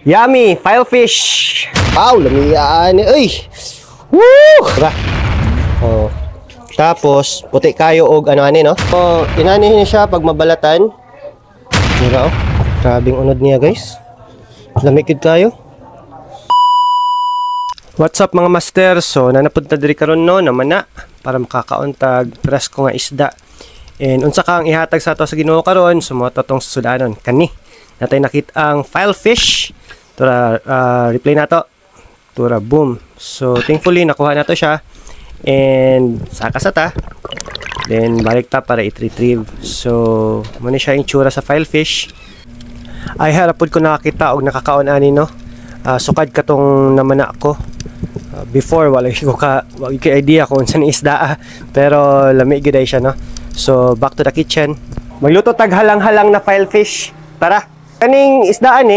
Yummy! Filefish! Wow! Lamiyaan! Uy! Woo! Tara! Oh. Tapos, puti kayo og ano ani, no? So, inanihin siya pag mabalatan. Mura, oh. Grabing unod niya, guys. Lamikid kayo. What's up, mga master? So, nanapunta diri karon no, naman na. Para makakauntag, tres ko nga isda. And, unsa kang ihatag sa ato sa Ginoo karon, sumoto tong sudanon. Kani. Natay nakita ang filefish. Tura, replay na to. Tura, boom. So, thankfully, nakuha na to siya. And, saka sa ta. Then, balik ta para i-retrieve. So, muna siya yung tsura sa filefish. Ay, harapod ko nakakita og nakakaon ani, no? Sukad ka tong naman ako. Before, wala ko ka idea kung saan isda. Pero, lami giday siya, no? So, back to the kitchen. Magluto tag halang-halang na filefish. Tara! Kaning isdaan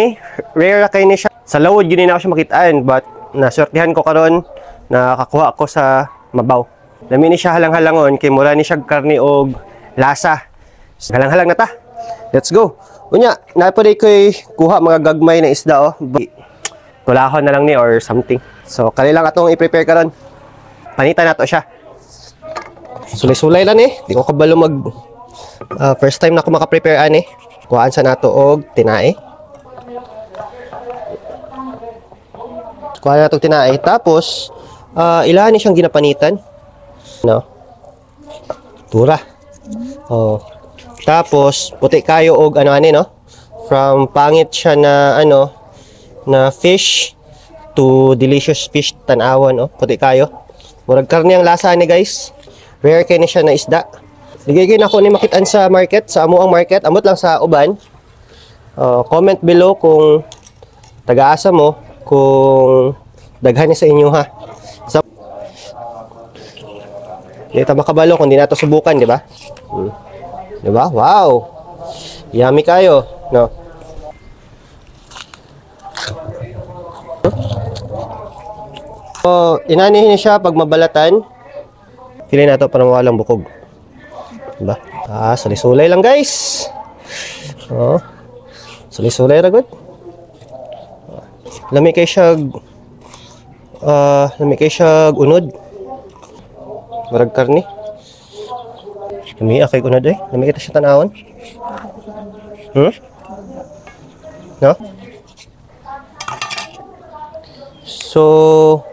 rare kayo ni siya. Sa lawod yun na ako siya makitaan, but naswertihan ko karon nakakuha ako sa mabaw. Lami ni siya halang-halangon kay mura ni siya karni og lasa. So, halang-halang na ta. Let's go. Unya, napaday ko'y kuha mga gagmay na isda, oh. Kulahon na lang ni or something. So, kanilang atong i-prepare karon. Panitan na to siya. Sulay-sulay lang di ko kabalo mag first time na ako maka-prepare ani. Kuhaan sa nato og tinae. Kuhaan nato og tinae. Tapos, ilahan ni siyang ginapanitan. No? Tura. Oh. Tapos, puti kayo og ano ani, no? From pangit siya na ano, na fish to delicious fish tan-awon, no? Puti kayo. Murag karne ang lasa ni, guys. Rare kay ni siya na isda. Ligay na ako ni makitaan sa market, sa amuang market, amot lang sa uban. Comment below kung taga-asa mo, kung daghan niya sa inyo, ha. So, di ta makabalo kung di nato subukan, di ba? Di ba? Wow! Yummy kayo, no? So, inanihin niya siya pag mabalatan. Pili na ito para mawalang bukog. Diba? Sulisulay lang, guys. Oh. Sulisulay ra gud. Lami kay siya unod. Marag karni. Lami kay unod Lami kita siya tanawon. No? So,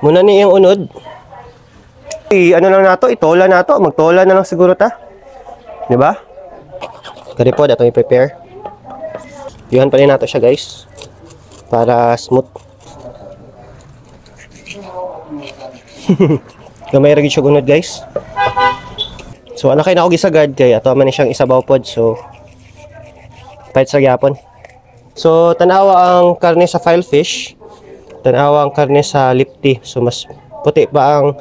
muna ni yung unod. Ano lang nato, itola nato, magtola na lang siguro ta. 'Di ba? Kani po dato i-prepare. Yuhan pa rin nato siya, guys. Para smooth. Gamay ra gid siya gunod, guys. So ana kay na og gisagad kay ato man ni siyang isabaw pod, so pait sa gyapon. So tanawa ang karne sa filefish, tanawa ang karne sa lipti. So mas puti pa ang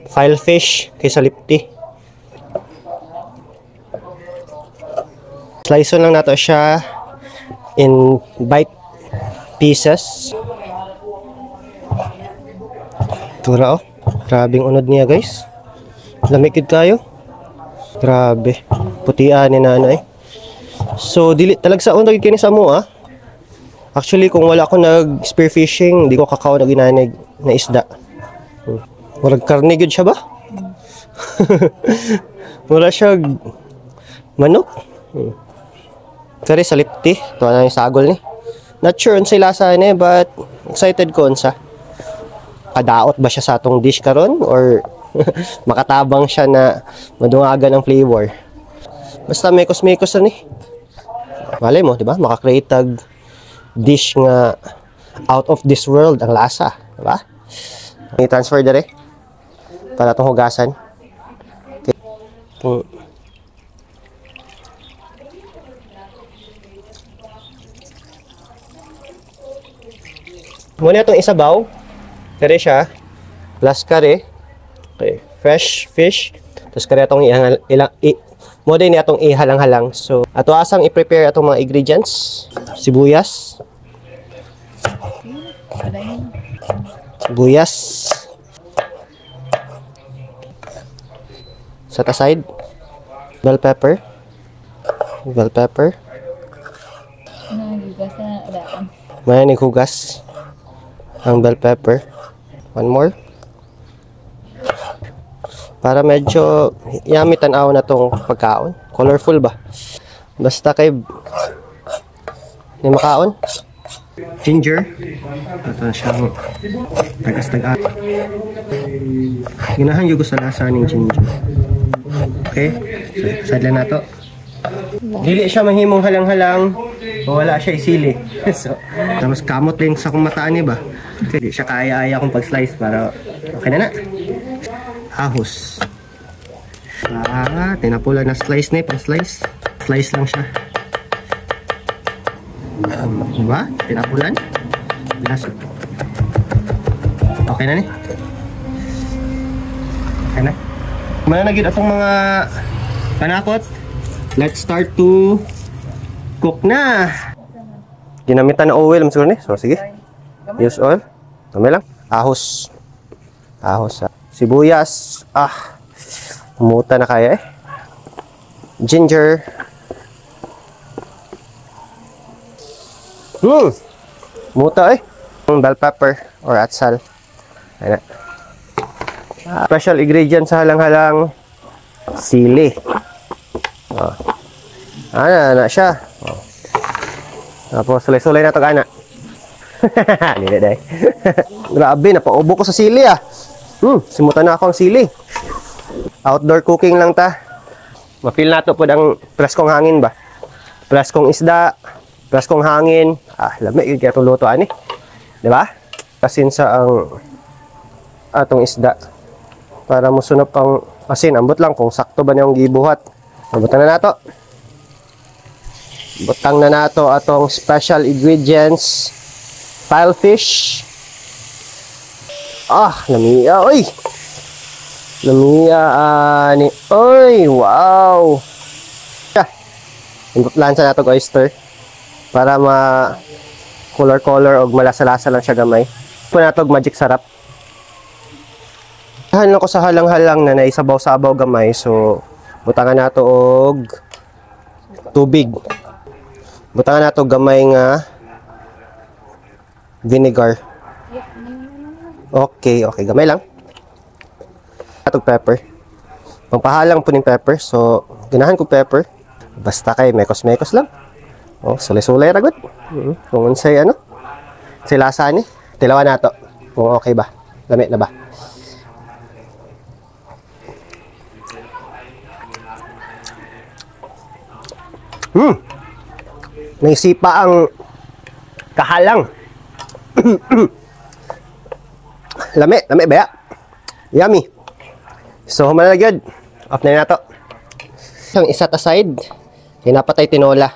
filefish kaysa lipti. Slice lang nato siya in bite pieces. Tura, oh. Grabing unod niya, guys. Lamikid kayo. Grabe. Putian ni na So, dili talag sa unod kini sa mo, ah. Actually, kung wala ako nag-spear fishing, hindi ko kakao na ginanig na isda. Murag karne gud siya ba? Mura siya manok. Kari sa lipti. Ito na yung sagol ni. Not sure unsay lasa ni, but excited ko unsa. Kadaot ba siya sa atong dish karon or makatabang siya na madungagan ng flavor. Basta mekos-mekos na ni. Malay mo, di ba? Maka-create tag dish nga out of this world ang lasa, di ba? I-transfer dire para itong hugasan. Okay. Muna itong isabaw. Kare siya. Plus kare. Okay. Fresh fish. Tapos kare itong muna ni itong ihalang-halang. So, ato asang i-prepare itong mga ingredients. Sibuyas. Sibuyas. Set aside. Bell pepper. Bell pepper. Mayanig hugas. Ang bell pepper. One more. Para medyo yummy tanaw na tong pagkaon. Colorful ba? Basta kay ni makaon. Ginger. Ito na siyang tagas-tagas. Ginahan yung gusto lasa ng ginger. Okay? So, sadlan na to. Dili siya mahimong halang-halang o wala siya isili. So, tapos kamot din sa kung mataan niya ba? Hindi siya kaya-aya kung pag-slice para okay na na. Ahos. Tinapula na slice na pang-slice. Slice lang siya. Diba? Tinapulan. Lasa. Okay na ni. Okay na. Mananagid atong mga panakot. Let's start to cook na. Ginamitan na oil siguro ni. So sige. Use oil. Tama lang. Ahos. Ahos. Sibuyas. Umuta na kaya eh. Ginger. Muta eh. Bell pepper or atsal. Ayan na. Special ingredient sa halang-halang sili. Na siya. Tapos sulay-sulay na ito ka na. Hindi day. Grabe, napaubo ko sa sili ah. Simutan na ako ang sili. Outdoor cooking lang ta. Ma-feel na ito po ang preskong hangin ba? Preskong isda, preskong hangin. Lamig yung kaya itong lutoan eh. Diba? Kasin sa ang atong isda. Para musunod pang asin. Ambot lang kung sakto ba niyong gibuhat. Abutan na nato. Butang na nato atong special ingredients. File fish. Lamiya. Uy! Lamiya ani. Uy! Wow! Lansa nato oyster. Para ma color-color o malasa-lasa lang siya gamay. Ito nato magic sarap. Hahan ko sa halang-halang na naisabaw-sabaw gamay. So, butangan nato og tubig. Butangan nato gamay nga vinegar. Okay, gamay lang. Atog pepper. Pangpahalang po ng pepper. So, ganahan ko pepper. Basta kay mekos-mekos lang. Sulay-sulay ragot. Kung unsay say lasa ni. Tilawan nato. Kung okay ba. Lamit na ba. May sipa ang kahalang. Lami ba? Yummy. So, humana na gyud. Off na nato. Ang isa ta side, hinapatay tinola.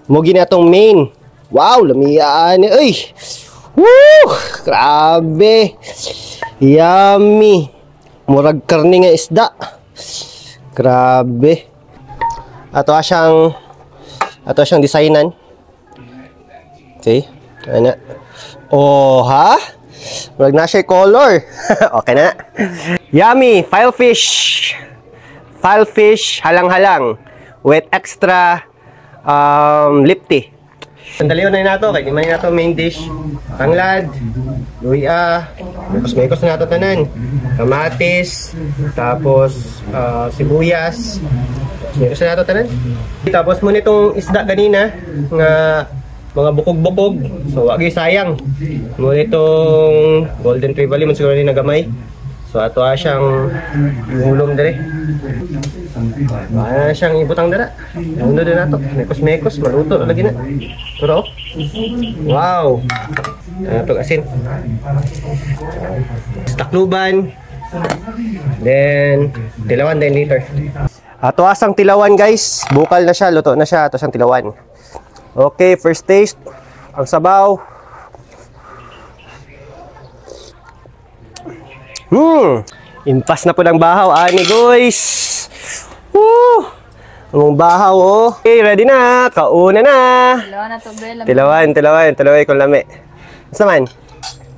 Mugi na itong main. Wow, lamiyaan. Uy! Woo! Grabe. Yummy. Murag karni nga isda. Grabe. Ato siyang designan. Okay. Ano? Ha? Murag na siya color. Okay na. Yummy. File fish. File fish. Halang-halang. With extra lipty. Sandaliw na nato kay di man nato main dish. Tanglad, luya, mekos na nato tanan. Kamatis, tapos sibuyas. Mekos na nato tanan. Tapos mo nitong isda ganina nga mga bukog-bukog. So wag sayang. Mo nitong golden trevally man siguro ni nagamay. So ato siyang ihulom dire. Siyang ibutang dara. Uno din nato. Mekos-mekos, maluto na lagi na. Pero wow. Ito asin. Takluban. Then tilawan din later. Ato asang tilawan guys. Bukal na siya, luto na siya. Ato siyang tilawan. Okay, first taste. Ang sabaw. Impas na po ng bahaw, ani guys. Woo! Ang bahaw, oh. Okay, ready na. Kauna na. Tilawan na to, Bel. Tilawan kung lami. Basta man?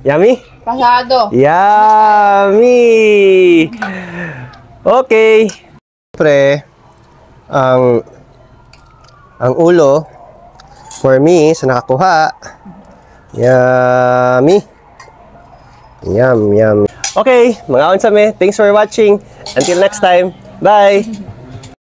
Yummy? Pasado. Yummy! Okay. Siyempre, ang ulo, for me, sa nakakuha, Yummy. Yum, yum. Okay, mga unsame, thanks for watching. Until next time. Bye.